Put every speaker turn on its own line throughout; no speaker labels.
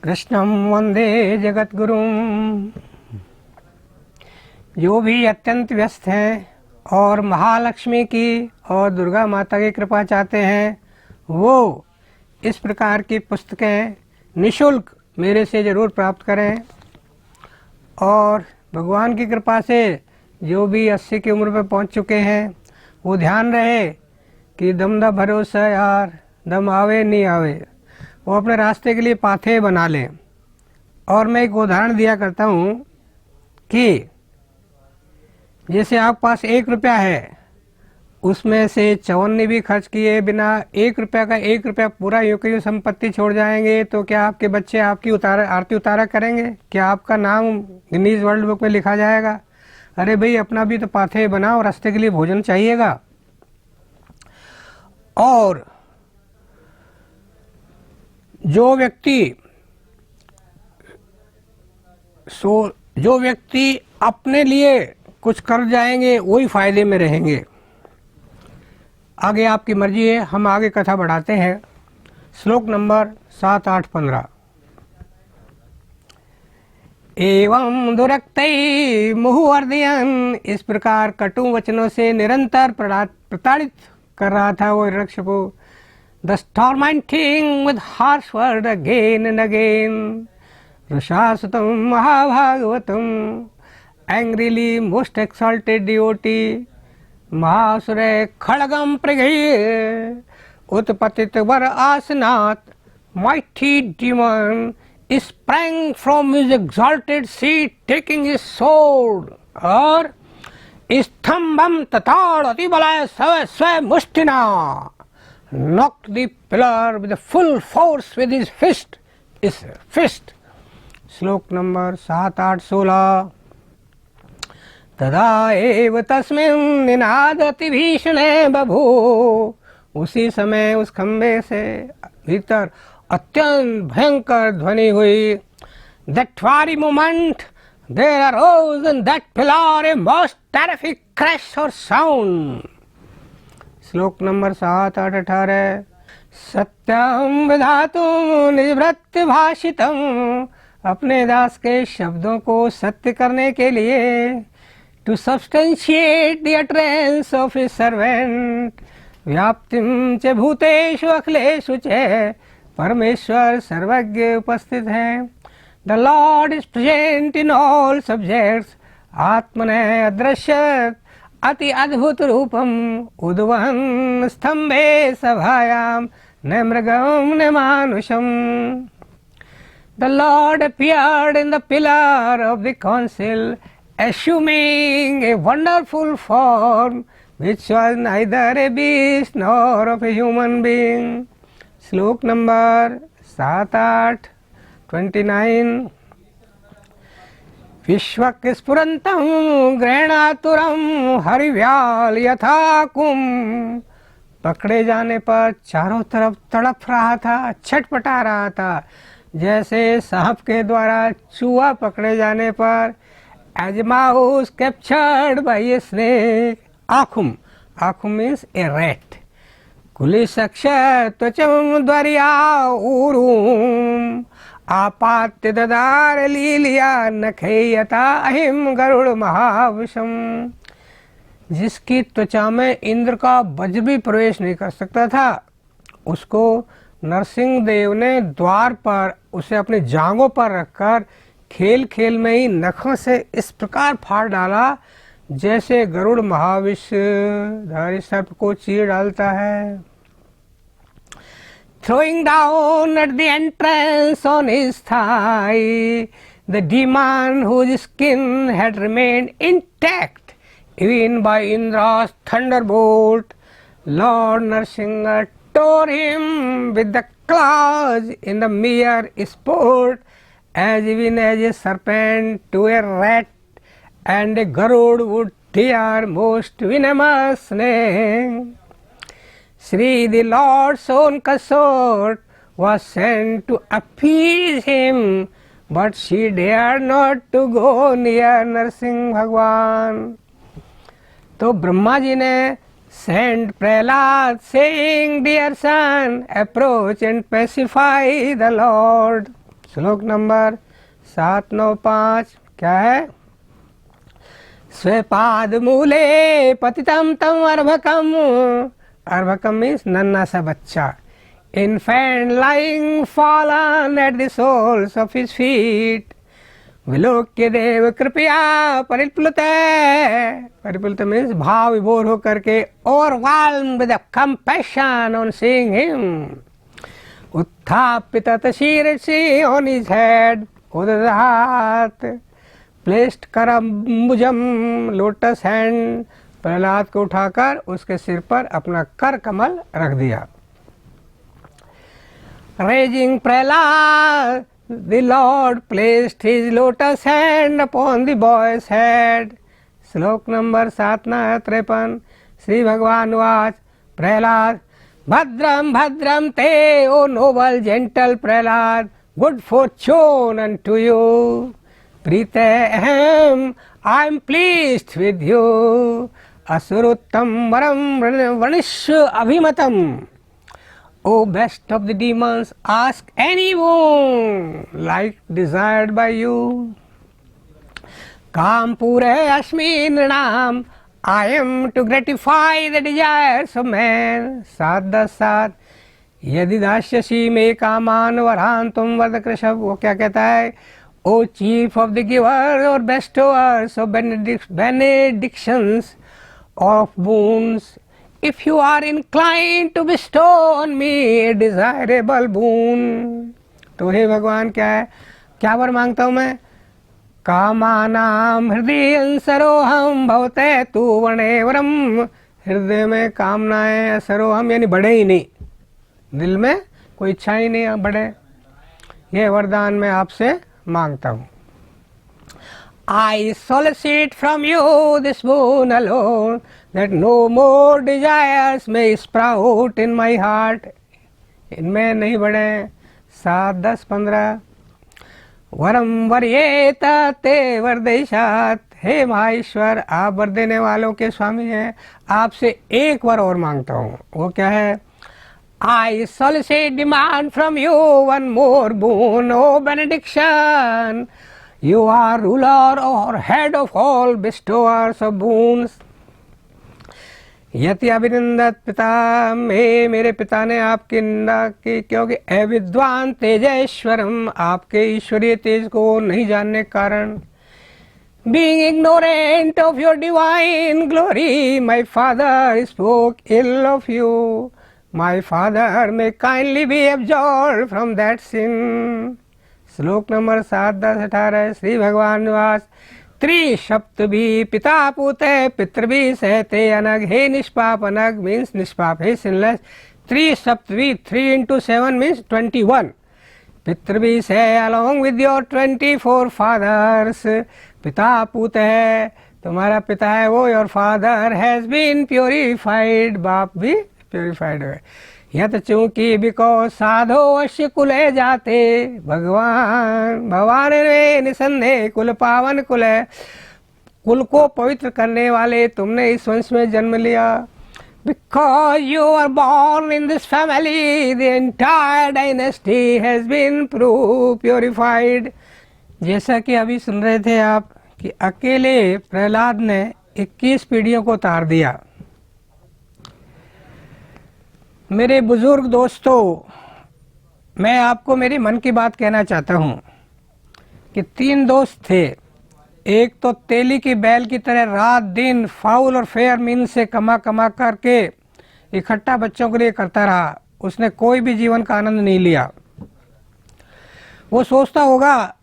कृष्णं वंदे जगद्गुरुं। जो भी अत्यंत व्यस्त हैं और महालक्ष्मी की और दुर्गा माता की कृपा चाहते हैं, वो इस प्रकार की पुस्तकें निःशुल्क मेरे से ज़रूर प्राप्त करें। और भगवान की कृपा से जो भी 80 की उम्र पर पहुंच चुके हैं, वो ध्यान रहे कि दम दा भरोसा यार, दम आवे नहीं आवे, वो अपने रास्ते के लिए पाथे बना लें। और मैं एक उदाहरण दिया करता हूँ कि जैसे आप पास 1 रुपया है, उसमें से 54 भी खर्च किए बिना 1 रुपया का 1 रुपया पूरा यूँ की यूँ संपत्ति छोड़ जाएंगे, तो क्या आपके बच्चे आपकी आरती उतारा करेंगे? क्या आपका नाम गिनीज वर्ल्ड बुक में लिखा जाएगा? अरे भाई, अपना भी तो पाथे बनाओ, रास्ते के लिए भोजन चाहिएगा। और जो व्यक्ति अपने लिए कुछ कर जाएंगे, वही फायदे में रहेंगे। आगे आपकी मर्जी है, हम आगे कथा बढ़ाते हैं। श्लोक नंबर 7, 8, 15। एवं दुरक्तै मुहुर्दयन्, इस प्रकार कटु वचनों से निरंतर प्रताड़ित कर रहा था वो हिरण्यकश्यप को। Thus tormenting with harsh word again and again, Rashasutam Mahabhagavatam, angrily most exalted devotee, Mahasure Khalagam Pragay, Utpatit Var Asanat, mighty demon, sprang from his exalted seat, taking his sword, और स्तंभम तथाड़ अतिबलाय स्व मुष्टिना, knocked the pillar with the full force with his fist. श्लोक number 7, 8, 16। तदा एव तस्मिन् निनादति भीषणे बभू, उसी समय उस खंबे से भीतर अत्यंत भयंकर ध्वनि हुई। That very moment there arose in that pillar a most terrific crash or sound. श्लोक नंबर 7, 8, 18। सत्यम विधातुम निवृत्ति भाषितम, अपने दास के शब्दों को सत्य करने के लिए, to substantiate the utterance of his servant, व्याप्तिम च भूतेषु अखिलेषु च, परमेश्वर सर्वज्ञ उपस्थित है। The lord is present in all subjects, आत्मने अदृश्यत अति अद्भुत रूपम, उद्वहन स्तंभे सभायाम न मृगम न मानुषम। The Lord appeared in the pillar of the council, assuming a wonderful form which was neither a beast nor of a human being. श्लोक नंबर 7, 8, 29। विश्वक स्फुरन्तं ग्रहणातुरं हरिव्याल यथा कुम, पकड़े जाने पर चारों तरफ तड़प रहा था, छटपटा रहा था, जैसे सांप के द्वारा चूहा पकड़े जाने पर। As mouse captured by a snake, आखुम मीन्स ए रैट। कुलिशक्ष त्वचम द्वरिया ऊरूम, आपात्य ददार लीलिया नखयता अहिम गरुड़ महाविषम, जिसकी त्वचा में इंद्र का वज्र भी प्रवेश नहीं कर सकता था, उसको नरसिंह देव ने द्वार पर उसे अपने जांघों पर रखकर खेल खेल में ही नखों से इस प्रकार फाड़ डाला जैसे गरुड़ महाविष धारी सर्प को चीर डालता है। Throwing down at the entrance on his thigh the demon whose skin had remained intact even by Indra's thunderbolt, Lord Narsingha tore him with the claws in the mere sport, as even as a serpent to a rat and a garud would tear most venomous snake. Sri, the Lord's own consort, was sent to appease him, but she dared not to go near Narasimha भगवान। तो ब्रह्मा जी ने sent Prahlad saying, dear son, approach and pacify the Lord। श्लोक number 795 क्या है? स्वपाद मूले पतितम तम अर्भकम। अर्भकम means नन्हा सा बच्चा। Infant lying fallen at the soles of his feet। विलोक्य देव कृपया परिप्लुत। परिप्लुत मीन्स भाव विभोर होकर के overwhelmed with compassion on seeing him। उत्थापित शीर्षि on his head। उदधात प्लेस्ड करम्बुजम लोटस हैंड। प्रहलाद को उठाकर उसके सिर पर अपना कर कमल रख दिया। Raising Prahlad, the Lord placed his lotus hand upon the boy's head। Shloka number 753। Shri Bhagavan वाच प्रहलाद भद्रम भद्रम ते O noble gentle Prahlad, good fortune unto you। प्रीते अहम I am pleased with you. असुरोत्तम वरम वनिष्य अभिमतम। O best of the demons, ask any boon like desired by you। काम पूरे अस्मि नृणाम, I am to gratify the desires of man। 7:10 यदि दास्यसि मे कामान वरान तुम वद कृषभ। वो क्या कहता है? O chief of the givers or bestowers of benedictions of boons, if you are inclined to bestow on me a desirable boon। तो हे भगवान क्या है, क्या वर मांगता हूँ मैं? कामानाम हृदय सरोहम भवते तू वणेवरम। हृदय में कामनाएं सरोहम यानी बढ़े ही नहीं, दिल में कोई इच्छा ही नहीं बढ़े। ये वरदान मैं आपसे मांगता हूँ। I solicit from you this boon alone, that no more desires may sprout in my heart। इनमें नहीं बढ़े। 7:10-15 वरम वर्येत ते वरदेशात। हे महेश्वर, आप वर देने वालों के स्वामी हैं, आपसे एक वर और मांगता हूँ। वो क्या है? I solicit demand from you one more boon, O benediction। You are ruler or head of all bestowers of boons। यति अभिनंदत पिता में, मेरे पिता ने आपकी निंदा की, क्योंकि अविद्वान तेजेश्वरम, आपके ईश्वरीय तेज को नहीं जानने के कारण। Being ignorant of your divine glory, my father spoke ill of you। My father may kindly be absolved from that sin। श्लोक नंबर 7:10-18 श्री भगवान निवास त्रिसप्तभी पिता पुते पितृभी सहते अनग। हे निष्पाप, अनग मीन्स निष्पाप, हे सिनलेस। त्रिसप्तभी 3 into 7 means 21। पितृभी से अलॉन्ग विद योर 24 फादर्स। पिता पुत है, तुम्हारा पिता है वो, your father has been purified, बाप भी प्योरिफाइड है। यत चूंकि बिकॉज साधो अवश्य कुले जाते। भगवान भगवान रे निसंदेह कुल पावन कुल है, कुल को पवित्र करने वाले तुमने इस वंश में जन्म लिया। Because you were born in this family, the entire dynasty has been purified। जैसा कि अभी सुन रहे थे आप कि अकेले प्रहलाद ने 21 पीढ़ियों को तार दिया। मेरे बुजुर्ग दोस्तों, मैं आपको मेरी मन की बात कहना चाहता हूँ कि 3 दोस्त थे। एक तो तेली की बैल की तरह रात दिन फाउल और फेयर मीन से कमा कमा करके इकट्ठा बच्चों के लिए करता रहा। उसने कोई भी जीवन का आनंद नहीं लिया। वो सोचता होगा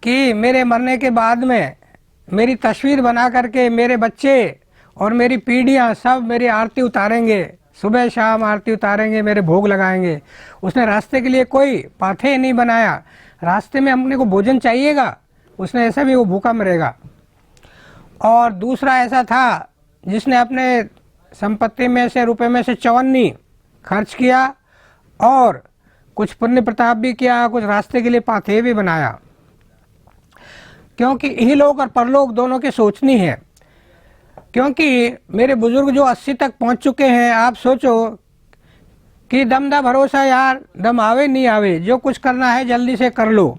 कि मेरे मरने के बाद में मेरी तस्वीर बना करके मेरे बच्चे और मेरी पीढ़ियाँ सब मेरी आरती उतारेंगे, सुबह शाम आरती उतारेंगे, मेरे भोग लगाएंगे। उसने रास्ते के लिए कोई पाथे नहीं बनाया। रास्ते में अपने को भोजन चाहिएगा, उसने ऐसा भी वो भूखा मरेगा। और दूसरा ऐसा था जिसने अपने संपत्ति में से रुपए में से 54 खर्च किया और कुछ पुण्य प्रताप भी किया, कुछ रास्ते के लिए पाथे भी बनाया। क्योंकि इहलोक और परलोक दोनों की सोचनी है। क्योंकि मेरे बुजुर्ग जो 80 तक पहुंच चुके हैं, आप सोचो कि दम दा भरोसा यार, दम आवे नहीं आवे, जो कुछ करना है जल्दी से कर लो।